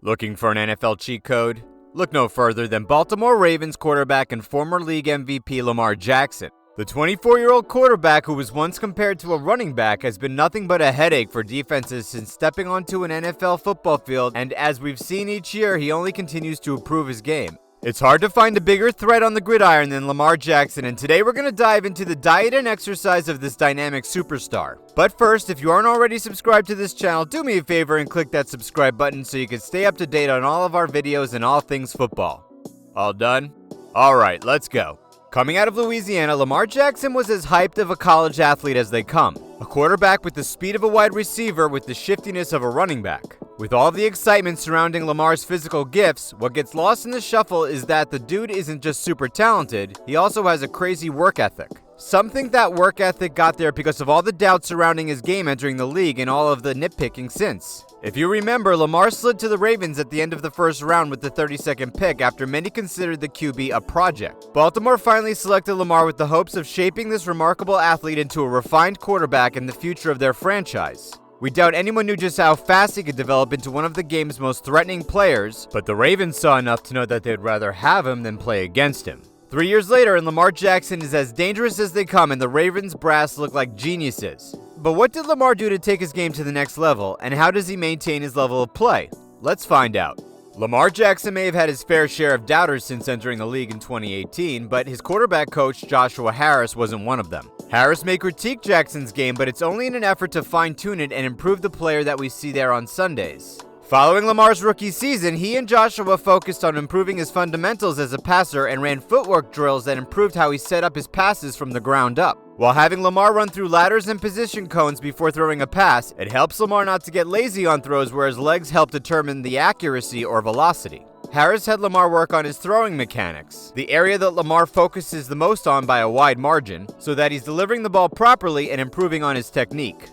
Looking for an NFL cheat code? Look no further than Baltimore Ravens quarterback and former league MVP Lamar Jackson. The 24-year-old quarterback, who was once compared to a running back, has been nothing but a headache for defenses since stepping onto an NFL football field, and as we've seen each year, he only continues to improve his game. It's hard to find a bigger threat on the gridiron than Lamar Jackson, and today we're going to dive into the diet and exercise of this dynamic superstar. But first, if you aren't already subscribed to this channel, do me a favor and click that subscribe button so you can stay up to date on all of our videos and all things football. All done? Alright, let's go. Coming out of Louisiana, Lamar Jackson was as hyped of a college athlete as they come. A quarterback with the speed of a wide receiver with the shiftiness of a running back. With all the excitement surrounding Lamar's physical gifts, what gets lost in the shuffle is that the dude isn't just super talented, he also has a crazy work ethic. Some think that work ethic got there because of all the doubt surrounding his game entering the league and all of the nitpicking since. If you remember, Lamar slid to the Ravens at the end of the first round with the 32nd pick after many considered the QB a project. Baltimore finally selected Lamar with the hopes of shaping this remarkable athlete into a refined quarterback in the future of their franchise. We doubt anyone knew just how fast he could develop into one of the game's most threatening players, but the Ravens saw enough to know that they'd rather have him than play against him. 3 years later, and Lamar Jackson is as dangerous as they come, and the Ravens brass look like geniuses. But what did Lamar do to take his game to the next level, and how does he maintain his level of play? Let's find out. Lamar Jackson may have had his fair share of doubters since entering the league in 2018, but his quarterback coach, Joshua Harris, wasn't one of them. Harris may critique Jackson's game, but it's only in an effort to fine-tune it and improve the player that we see there on Sundays. Following Lamar's rookie season, he and Joshua focused on improving his fundamentals as a passer and ran footwork drills that improved how he set up his passes from the ground up. While having Lamar run through ladders and position cones before throwing a pass, it helps Lamar not to get lazy on throws where his legs help determine the accuracy or velocity. Harris had Lamar work on his throwing mechanics, the area that Lamar focuses the most on by a wide margin, so that he's delivering the ball properly and improving on his technique.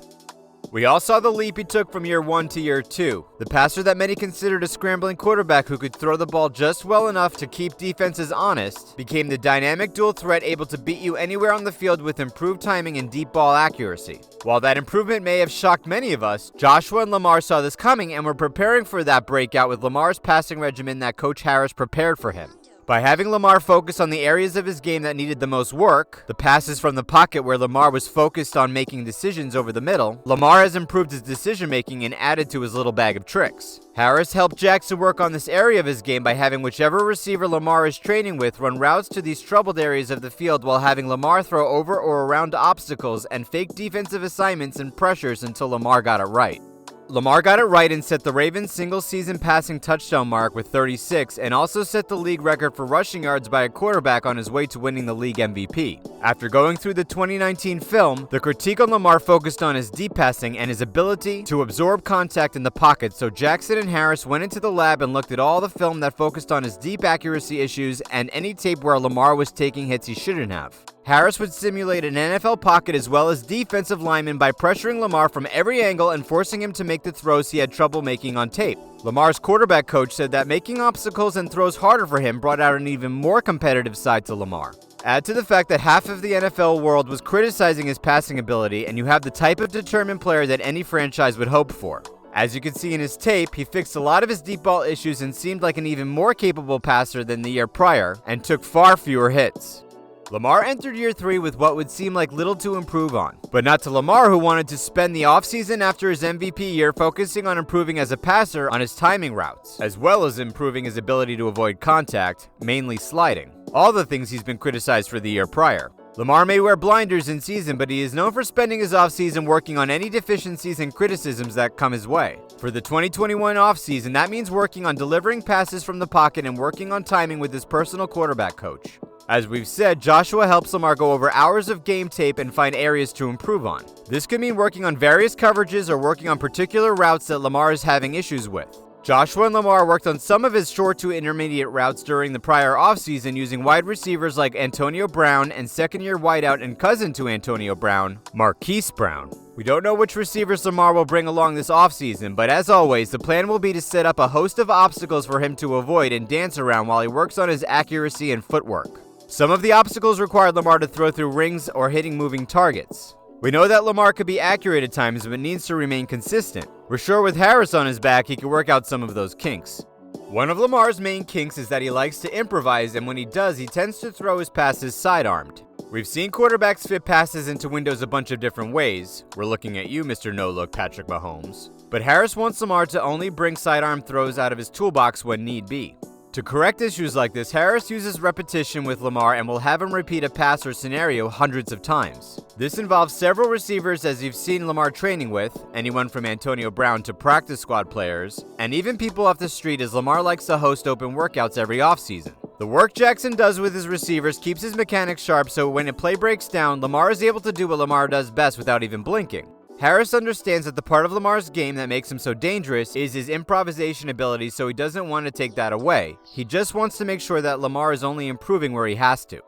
We all saw the leap he took from year 1 to year 2. The passer that many considered a scrambling quarterback who could throw the ball just well enough to keep defenses honest became the dynamic dual threat able to beat you anywhere on the field with improved timing and deep ball accuracy. While that improvement may have shocked many of us, Joshua and Lamar saw this coming and were preparing for that breakout with Lamar's passing regimen that Coach Harris prepared for him. By having Lamar focus on the areas of his game that needed the most work, the passes from the pocket where Lamar was focused on making decisions over the middle, Lamar has improved his decision-making and added to his little bag of tricks. Harris helped Jackson work on this area of his game by having whichever receiver Lamar is training with run routes to these troubled areas of the field while having Lamar throw over or around obstacles and fake defensive assignments and pressures until Lamar got it right. Lamar got it right and set the Ravens' single-season passing touchdown mark with 36 and also set the league record for rushing yards by a quarterback on his way to winning the league MVP. After going through the 2019 film, the critique on Lamar focused on his deep passing and his ability to absorb contact in the pocket, so Jackson and Harris went into the lab and looked at all the film that focused on his deep accuracy issues and any tape where Lamar was taking hits he shouldn't have. Harris would simulate an NFL pocket as well as defensive linemen by pressuring Lamar from every angle and forcing him to make the throws he had trouble making on tape. Lamar's quarterback coach said that making obstacles and throws harder for him brought out an even more competitive side to Lamar. Add to the fact that half of the NFL world was criticizing his passing ability, and you have the type of determined player that any franchise would hope for. As you can see in his tape, he fixed a lot of his deep ball issues and seemed like an even more capable passer than the year prior, and took far fewer hits. Lamar entered year 3 with what would seem like little to improve on, but not to Lamar, who wanted to spend the offseason after his MVP year focusing on improving as a passer on his timing routes, as well as improving his ability to avoid contact, mainly sliding. All the things he's been criticized for the year prior. Lamar may wear blinders in season, but he is known for spending his offseason working on any deficiencies and criticisms that come his way. For the 2021 offseason, that means working on delivering passes from the pocket and working on timing with his personal quarterback coach. As we've said, Joshua helps Lamar go over hours of game tape and find areas to improve on. This could mean working on various coverages or working on particular routes that Lamar is having issues with. Joshua and Lamar worked on some of his short to intermediate routes during the prior offseason using wide receivers like Antonio Brown and second-year wideout and cousin to Antonio Brown, Marquise Brown. We don't know which receivers Lamar will bring along this offseason, but as always, the plan will be to set up a host of obstacles for him to avoid and dance around while he works on his accuracy and footwork. Some of the obstacles required Lamar to throw through rings or hitting moving targets. We know that Lamar could be accurate at times but needs to remain consistent. We're sure with Harris on his back, he can work out some of those kinks. One of Lamar's main kinks is that he likes to improvise, and when he does, he tends to throw his passes sidearmed. We've seen quarterbacks fit passes into windows a bunch of different ways. We're looking at you, Mr. No-Look Patrick Mahomes. But Harris wants Lamar to only bring sidearm throws out of his toolbox when need be. To correct issues like this, Harris uses repetition with Lamar and will have him repeat a pass or scenario hundreds of times. This involves several receivers, as you've seen Lamar training with, anyone from Antonio Brown to practice squad players, and even people off the street, as Lamar likes to host open workouts every offseason. The work Jackson does with his receivers keeps his mechanics sharp, so when a play breaks down, Lamar is able to do what Lamar does best without even blinking. Harris understands that the part of Lamar's game that makes him so dangerous is his improvisation ability, so he doesn't want to take that away. He just wants to make sure that Lamar is only improving where he has to.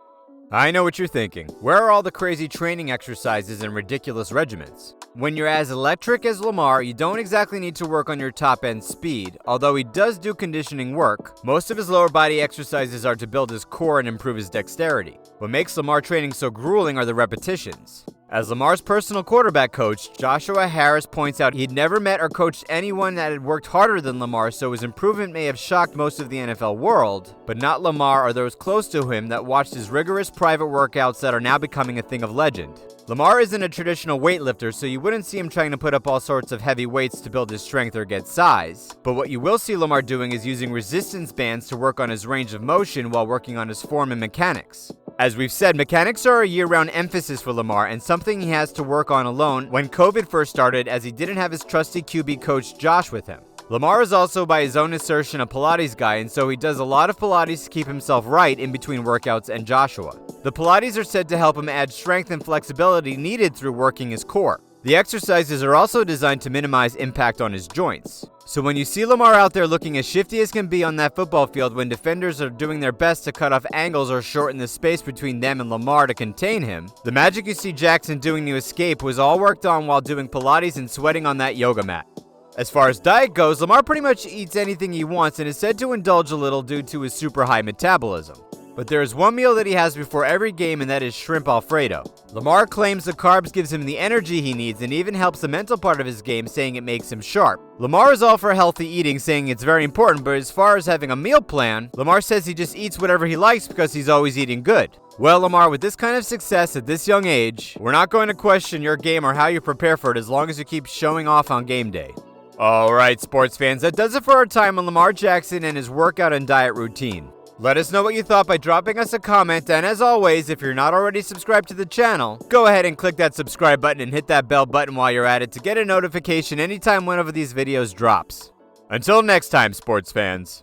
I know what you're thinking. Where are all the crazy training exercises and ridiculous regimens? When you're as electric as Lamar, you don't exactly need to work on your top-end speed. Although he does do conditioning work, most of his lower body exercises are to build his core and improve his dexterity. What makes Lamar training so grueling are the repetitions. As Lamar's personal quarterback coach, Joshua Harris points out he'd never met or coached anyone that had worked harder than Lamar, so his improvement may have shocked most of the NFL world, but not Lamar or those close to him that watched his rigorous private workouts that are now becoming a thing of legend. Lamar isn't a traditional weightlifter, so you wouldn't see him trying to put up all sorts of heavy weights to build his strength or get size. But what you will see Lamar doing is using resistance bands to work on his range of motion while working on his form and mechanics. As we've said, mechanics are a year-round emphasis for Lamar and something he has to work on alone when COVID first started, as he didn't have his trusty QB coach Josh with him. Lamar is also, by his own assertion, a Pilates guy, and so he does a lot of Pilates to keep himself right in between workouts and Joshua. The Pilates are said to help him add strength and flexibility needed through working his core. The exercises are also designed to minimize impact on his joints. So when you see Lamar out there looking as shifty as can be on that football field when defenders are doing their best to cut off angles or shorten the space between them and Lamar to contain him, the magic you see Jackson doing to escape was all worked on while doing Pilates and sweating on that yoga mat. As far as diet goes, Lamar pretty much eats anything he wants and is said to indulge a little due to his super high metabolism. But there is one meal that he has before every game, and that is shrimp Alfredo. Lamar claims the carbs gives him the energy he needs and even helps the mental part of his game, saying it makes him sharp. Lamar is all for healthy eating, saying it's very important, but as far as having a meal plan, Lamar says he just eats whatever he likes because he's always eating good. Well, Lamar, with this kind of success at this young age, we're not going to question your game or how you prepare for it as long as you keep showing off on game day. Alright, sports fans, that does it for our time on Lamar Jackson and his workout and diet routine. Let us know what you thought by dropping us a comment, and as always, if you're not already subscribed to the channel, go ahead and click that subscribe button and hit that bell button while you're at it to get a notification anytime one of these videos drops. Until next time, sports fans.